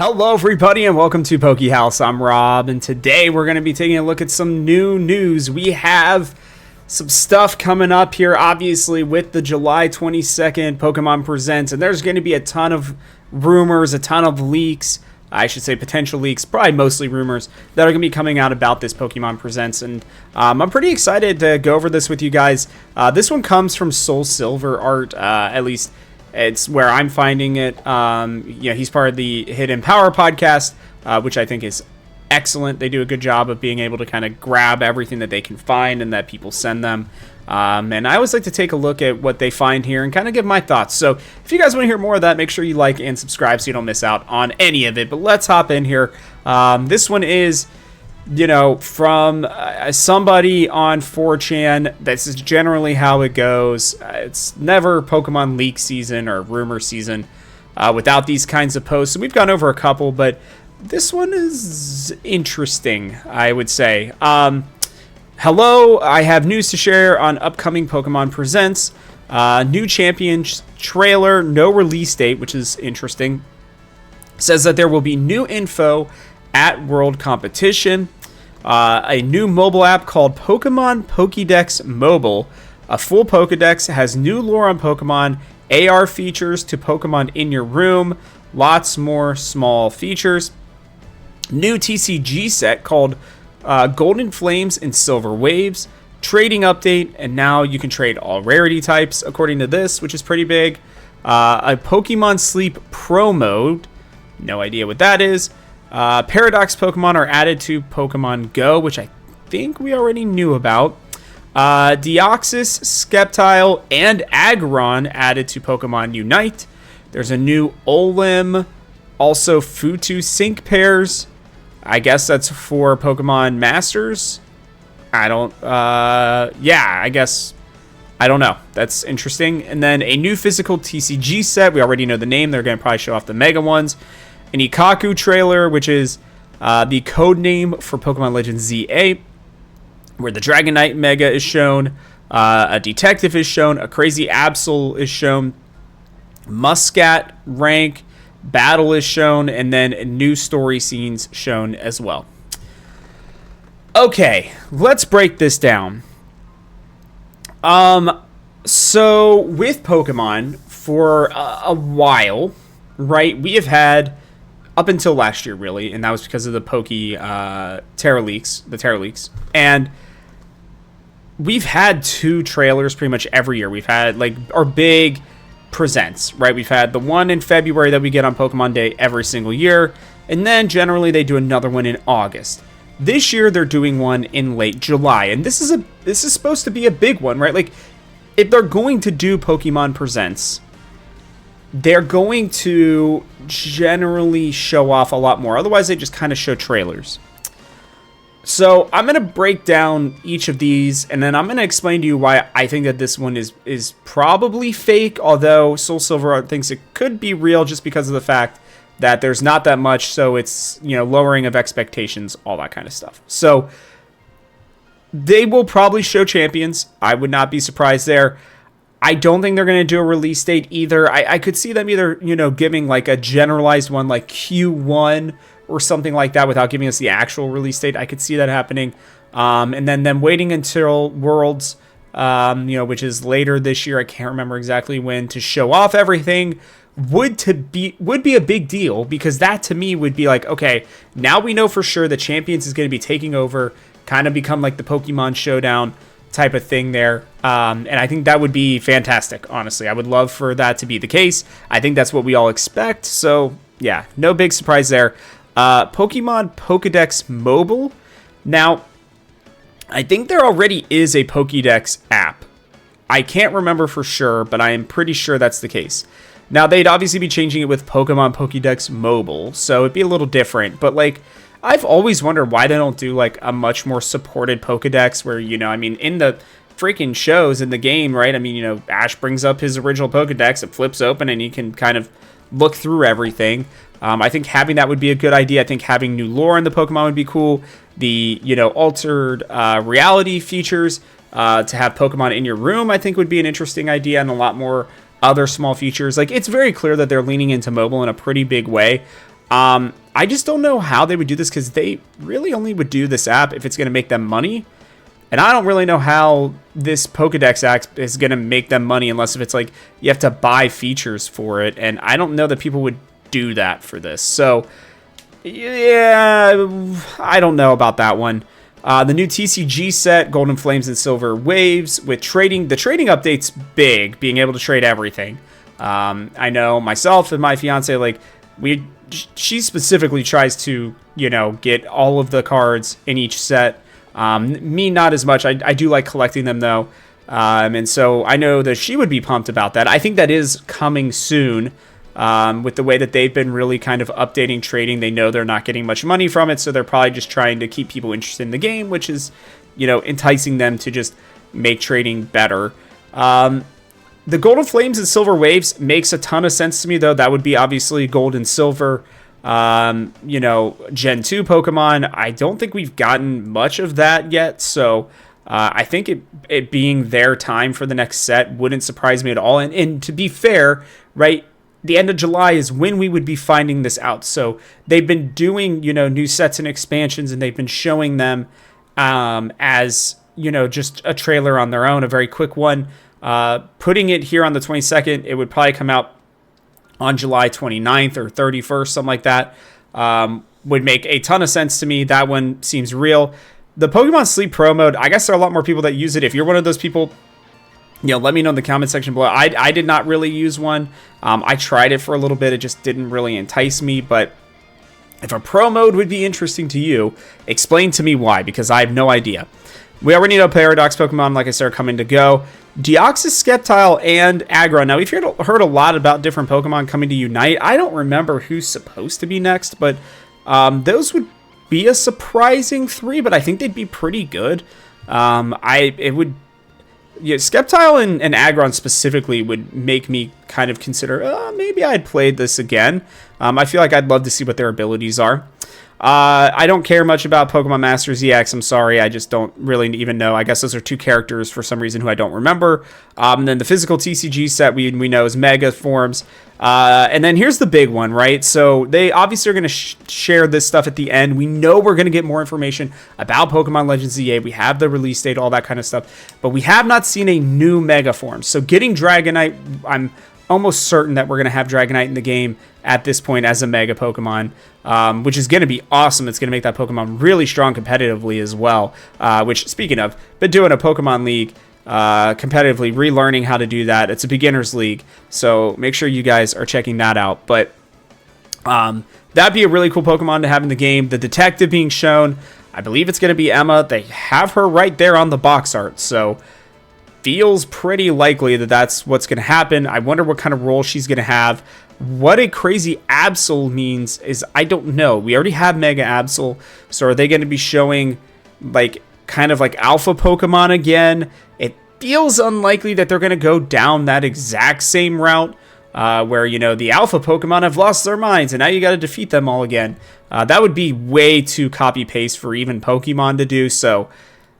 Hello everybody and welcome to House. I'm Rob, and today we're going to be taking a look at some new news. We have some stuff coming up here, obviously, with the July 22nd Pokemon Presents, and there's going to be a ton of rumors, a ton of leaks, I should say potential leaks, probably mostly rumors, that are going to be coming out about this Pokemon Presents, and I'm pretty excited to go over this with you guys. This one comes from Soul Silver Art, at least it's where I'm finding it. He's part of the Hidden Power podcast, which I think is excellent. They do a good job of being able to kind of grab everything that they can find and that people send them. And I always like to take a look at what they find here and kind of give my thoughts. So if you guys want to hear more of that, make sure you like and subscribe so you don't miss out on any of it. But let's hop in here. This one is, from somebody on 4chan. This is generally how it goes. It's never Pokemon leak season or rumor season without these kinds of posts. So we've gone over a couple, but this one is interesting, I would say. Hello, I have news to share on upcoming Pokemon Presents. New Champions trailer, no release date, which is interesting. Says that there will be new info at World Competition, a new mobile app called Pokemon Pokedex Mobile. A full Pokedex has new lore on Pokemon, AR features to Pokemon in your room, lots more small features. New TCG set called Golden Flames and Silver Waves, trading update, and now you can trade all rarity types according to this, which is pretty big. A Pokemon Sleep Pro mode, no idea what that is. Paradox Pokemon are added to Pokemon Go, which I think we already knew about. Deoxys, Sceptile, and Aggron added to Pokemon Unite. There's a new Olim, also Futu Sync pairs. I guess that's for Pokemon Masters. I don't know. That's interesting. And then a new physical TCG set. We already know the name. They're going to probably show off the Mega ones. An Ikaku trailer, which is the code name for Pokemon Legends ZA, where the Dragonite Mega is shown, a Detective is shown, a Crazy Absol is shown, Muscat rank, Battle is shown, and then new story scenes shown as well. Okay, let's break this down. So with Pokemon, for a while, right, we have had, up until last year, really, and that was because of the Terra leaks, and we've had two trailers pretty much every year. We've had, like, our big presents, right? We've had the one in February that we get on Pokemon Day every single year, and then generally they do another one in August. This year they're doing one in late July, and this is supposed to be a big one, right? Like, if they're going to do Pokemon Presents, they're going to generally show off a lot more. Otherwise, they just kind of show trailers. So I'm going to break down each of these, and then I'm going to explain to you why I think that this one is probably fake, although Soul Silver thinks it could be real just because of the fact that there's not that much, so it's, lowering of expectations, all that kind of stuff. So they will probably show champions. I would not be surprised there. I don't think they're going to do a release date either. I could see them either, giving like a generalized one like Q1 or something like that without giving us the actual release date. I could see that happening. And then them waiting until Worlds, which is later this year. I can't remember exactly when, to show off everything would be a big deal, because that to me would be like, okay, now we know for sure that Champions is going to be taking over, kind of become like the Pokemon Showdown type of thing there. And I think that would be fantastic, honestly. I would love for that to be the case. I think that's what we all expect. So yeah, no big surprise there. Pokemon Pokedex Mobile. Now, I think there already is a Pokedex app. I can't remember for sure, but I am pretty sure that's the case. Now, they'd obviously be changing it with Pokemon Pokedex Mobile, so it'd be a little different. But, like, I've always wondered why they don't do, like, a much more supported Pokedex where, in the freaking shows in the game, right? Ash brings up his original Pokedex, it flips open, and you can kind of look through everything. I think having that would be a good idea. I think having new lore in the Pokemon would be cool. The, altered reality features to have Pokemon in your room, I think would be an interesting idea, and a lot more other small features. Like, it's very clear that they're leaning into mobile in a pretty big way. I just don't know how they would do this, because they really only would do this app if it's going to make them money. And I don't really know how this Pokedex app is going to make them money unless if it's like you have to buy features for it. And I don't know that people would do that for this. So, yeah, I don't know about that one. The new TCG set, Golden Flames and Silver Waves, with trading. The trading update's big, being able to trade everything. I know myself and my fiance, like, she specifically tries to, get all of the cards in each set. Me, not as much. I do like collecting them, though. And so I know that she would be pumped about that. I think that is coming soon. With the way that they've been really kind of updating trading, they know they're not getting much money from it, so they're probably just trying to keep people interested in the game, which is, enticing them to just make trading better. The Golden Flames and Silver Waves makes a ton of sense to me, though. That would be obviously Gold and Silver, Gen 2 Pokemon. I don't think we've gotten much of that yet, so I think it being their time for the next set wouldn't surprise me at all. And to be fair, right, the end of July is when we would be finding this out. So they've been doing, new sets and expansions, and they've been showing them as, just a trailer on their own, a very quick one. Putting it here on the 22nd, it would probably come out on July 29th or 31st, something like that. Would make a ton of sense to me. That one seems real. The Pokemon Sleep Pro mode, I guess there are a lot more people that use it. If you're one of those people, let me know in the comment section below. I did not really use one. I tried it for a little bit. It just didn't really entice me. But if a pro mode would be interesting to you, explain to me why, because I have no idea. We already know Paradox Pokemon, like I said, are coming to go. Deoxys, Sceptile, and Aggron. Now, we've heard a lot about different Pokemon coming to Unite. I don't remember who's supposed to be next, but those would be a surprising 3, but I think they'd be pretty good. Sceptile and Aggron specifically would make me kind of consider, maybe I'd play this again. I feel like I'd love to see what their abilities are. I don't care much about Pokemon Masters EX. I'm sorry, I just don't really even know. I guess those are 2 characters for some reason who I don't remember. And then the physical TCG set we know is Mega Forms. And then here's the big one, right? So they obviously are going to share this stuff at the end. We know we're going to get more information about Pokemon Legends EA. We have the release date, all that kind of stuff. But we have not seen a new Mega Form. So getting Dragonite, I'm almost certain that we're going to have Dragonite in the game at this point as a Mega Pokemon, which is going to be awesome. It's going to make that Pokemon really strong competitively as well, which, speaking of, been doing a Pokemon League competitively, relearning how to do that. It's a beginner's league, so make sure you guys are checking that out. But that'd be a really cool Pokemon to have in the game. The detective being shown, I believe it's going to be Emma. They have her right there on the box art, so feels pretty likely that that's what's going to happen. I wonder what kind of role she's going to have. What a crazy Absol means is I don't know. We already have Mega Absol, so are they going to be showing kind of like Alpha Pokemon again? It feels unlikely that they're going to go down that exact same route where, the Alpha Pokemon have lost their minds and now you got to defeat them all again. That would be way too copy-paste for even Pokemon to do, so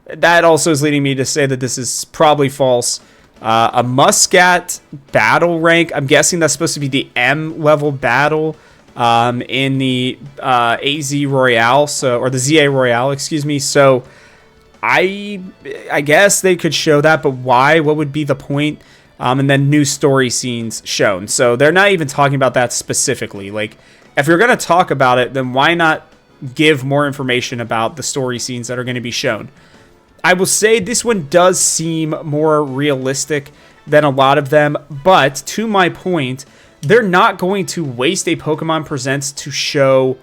that also is leading me to say that this is probably false. A Muscat battle rank. I'm guessing that's supposed to be the M level battle in the AZ Royale, or the ZA Royale, excuse me. So I guess they could show that, but why? What would be the point? And then new story scenes shown. So they're not even talking about that specifically. Like, if you're going to talk about it, then why not give more information about the story scenes that are going to be shown? I will say this one does seem more realistic than a lot of them, but to my point, they're not going to waste a Pokemon Presents to show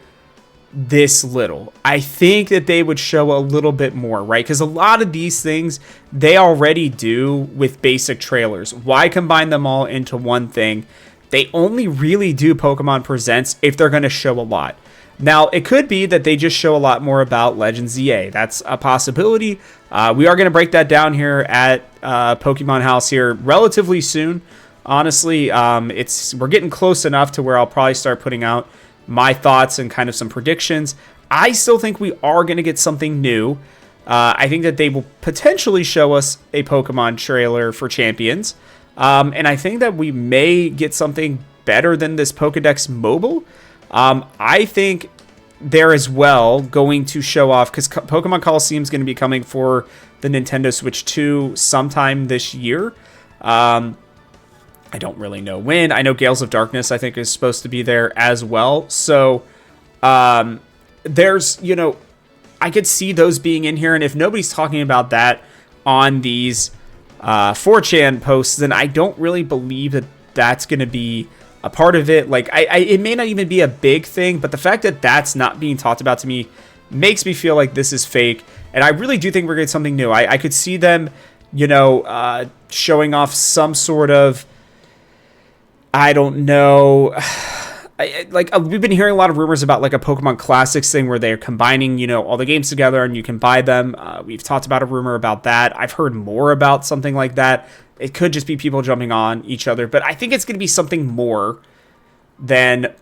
this little. I think that they would show a little bit more, right? Because a lot of these things they already do with basic trailers. Why combine them all into one thing? They only really do Pokemon Presents if they're going to show a lot. Now, it could be that they just show a lot more about Legends EA. That's a possibility. We are going to break that down here at Pokemon House here relatively soon. Honestly, we're getting close enough to where I'll probably start putting out my thoughts and kind of some predictions. I still think we are going to get something new. I think that they will potentially show us a Pokemon trailer for Champions. And I think that we may get something better than this Pokedex mobile. I think they're as well going to show off, because Pokemon Coliseum is going to be coming for the Nintendo Switch 2 sometime this year. I don't really know when. I know Gales of Darkness, I think, is supposed to be there as well. So there's, you know, I could see those being in here. And if nobody's talking about that on these 4chan posts, then I don't really believe that that's going to be a part of it. Like, it may not even be a big thing, but the fact that that's not being talked about to me makes me feel like this is fake. And I really do think we're getting something new. I could see them, you know, showing off some sort of, I don't know, we've been hearing a lot of rumors about like a Pokemon Classics thing where they're combining, you know, all the games together and you can buy them. We've talked about a rumor about that. I've heard more about something like that. It could just be people jumping on each other, but I think it's going to be something more than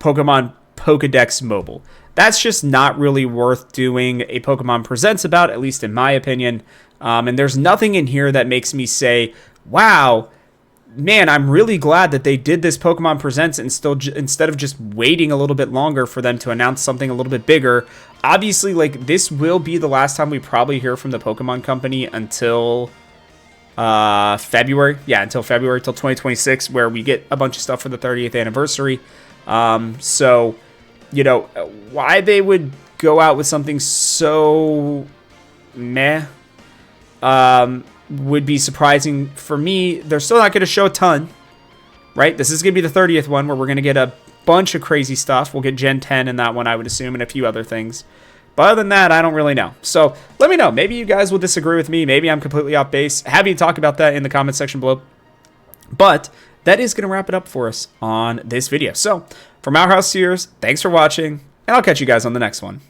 Pokemon Pokedex Mobile. That's just not really worth doing a Pokemon Presents about, at least in my opinion. And there's nothing in here that makes me say, wow, man, I'm really glad that they did this Pokemon Presents instead of just waiting a little bit longer for them to announce something a little bit bigger. Obviously, like, this will be the last time we probably hear from the Pokemon Company until February. Yeah, until February, till 2026, where we get a bunch of stuff for the 30th anniversary. So, you know, why they would go out with something so meh would be surprising for me. They're still not going to show a ton, right? This is going to be the 30th one where we're going to get a bunch of crazy stuff. We'll get Gen 10 in that one, I would assume, and a few other things. But other than that, I don't really know. So let me know. Maybe you guys will disagree with me. Maybe I'm completely off base. Happy to talk about that in the comment section below. But that is going to wrap it up for us on this video. So from our House Seers, thanks for watching, and I'll catch you guys on the next one.